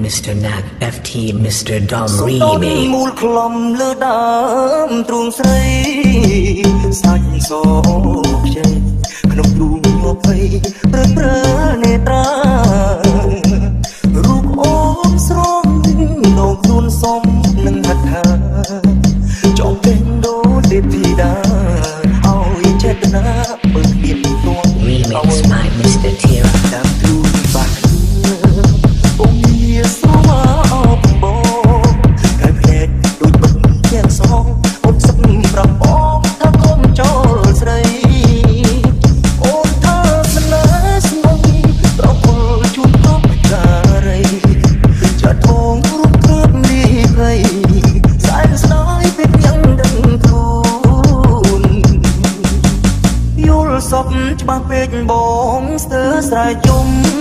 Mr. Nag FT Mr. Dom សូម Remix មូលខ្លំលើដើមទ្រូងស្រីសាច់សខ្ចីក្នុងទ្រូងញ័រភ័យព្រើនេត្រារូបអូនស្រងដងខ្លួនសុំនឹងហត្ថាចង់ពេញដូរទេពធីតាឲ្យចេតនាបើមានទួង Remix by Mr. Tira តាមទ្រូងបាក់អូនជាស្រវាអបបងកាយភ្នែកដូចបឹងទាំងសងអូនសម្រាប់បងថាកុំចូលស្រីអូនថាស្នេហ៍ស្ងំប្រគល់ជូនគ្រប់ការីចាត់ធងរូបគ្រឿនលីភ័យសែនស្ដាយពេលយ៉ាងដឹងខ្លួនយល់សពច្បាស់ពេកបងស្ទើរស្រែយយំ